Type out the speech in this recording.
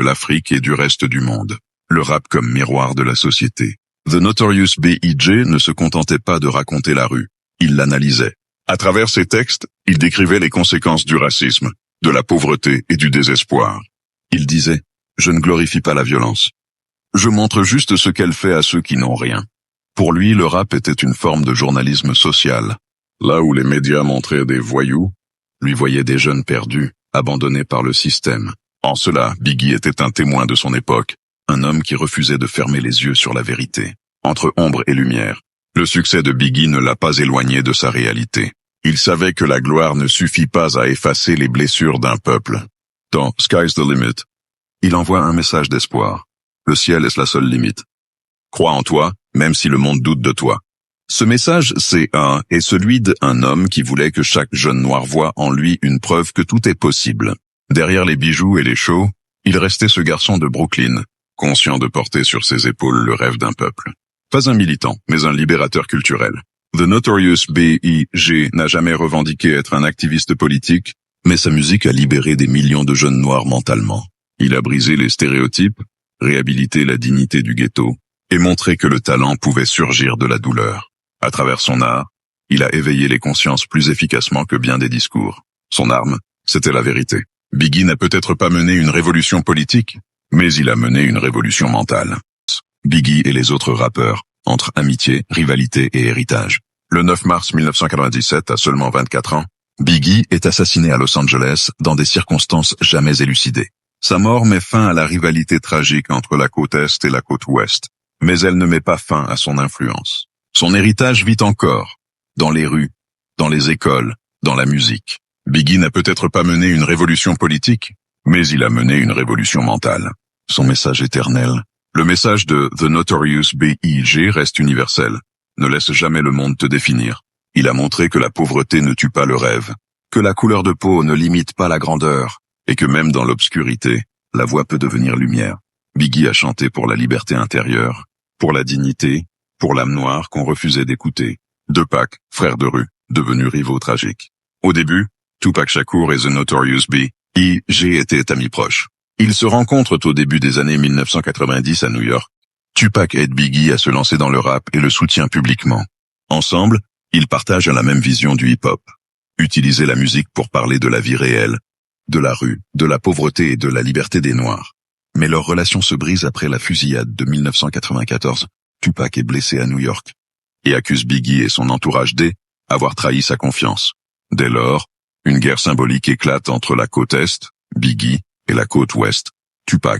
de l'Afrique et du reste du monde. Le rap comme miroir de la société. The Notorious B.I.G. ne se contentait pas de raconter la rue, il l'analysait. À travers ses textes, il décrivait les conséquences du racisme, de la pauvreté et du désespoir. Il disait « Je ne glorifie pas la violence. Je montre juste ce qu'elle fait à ceux qui n'ont rien. » Pour lui, le rap était une forme de journalisme social. Là où les médias montraient des voyous, lui voyait des jeunes perdus, abandonnés par le système. En cela, Biggie était un témoin de son époque, un homme qui refusait de fermer les yeux sur la vérité. Entre ombre et lumière, le succès de Biggie ne l'a pas éloigné de sa réalité. Il savait que la gloire ne suffit pas à effacer les blessures d'un peuple. Dans Sky's the Limit, il envoie un message d'espoir. Le ciel est la seule limite. Crois en toi, même si le monde doute de toi. Ce message, est celui d'un homme qui voulait que chaque jeune noir voie en lui une preuve que tout est possible. Derrière les bijoux et les shows, il restait ce garçon de Brooklyn, conscient de porter sur ses épaules le rêve d'un peuple. Pas un militant, mais un libérateur culturel. The Notorious B.I.G. n'a jamais revendiqué être un activiste politique, mais sa musique a libéré des millions de jeunes noirs mentalement. Il a brisé les stéréotypes, réhabilité la dignité du ghetto, et montré que le talent pouvait surgir de la douleur. À travers son art, il a éveillé les consciences plus efficacement que bien des discours. Son arme, c'était la vérité. Biggie n'a peut-être pas mené une révolution politique, mais il a mené une révolution mentale. Biggie et les autres rappeurs, entre amitié, rivalité et héritage. Le 9 mars 1997, à seulement 24 ans, Biggie est assassiné à Los Angeles dans des circonstances jamais élucidées. Sa mort met fin à la rivalité tragique entre la côte Est et la côte Ouest, mais elle ne met pas fin à son influence. Son héritage vit encore, dans les rues, dans les écoles, dans la musique. Biggie n'a peut-être pas mené une révolution politique, mais il a mené une révolution mentale. Son message éternel, le message de The Notorious B.I.G. reste universel. Ne laisse jamais le monde te définir. Il a montré que la pauvreté ne tue pas le rêve, que la couleur de peau ne limite pas la grandeur, et que même dans l'obscurité, la voix peut devenir lumière. Biggie a chanté pour la liberté intérieure, pour la dignité, pour l'âme noire qu'on refusait d'écouter. Deux Pac, frères de rue, devenus rivaux tragiques. Au début, Tupac Shakur et The Notorious B.I.G. étaient amis proches. Ils se rencontrent au début des années 1990 à New York. Tupac aide Biggie à se lancer dans le rap et le soutient publiquement. Ensemble, ils partagent la même vision du hip-hop. Utiliser la musique pour parler de la vie réelle, de la rue, de la pauvreté et de la liberté des Noirs. Mais leur relation se brise après la fusillade de 1994. Tupac est blessé à New York et accuse Biggie et son entourage d'avoir trahi sa confiance. Dès lors, une guerre symbolique éclate entre la côte Est, Biggie, et la côte Ouest, Tupac.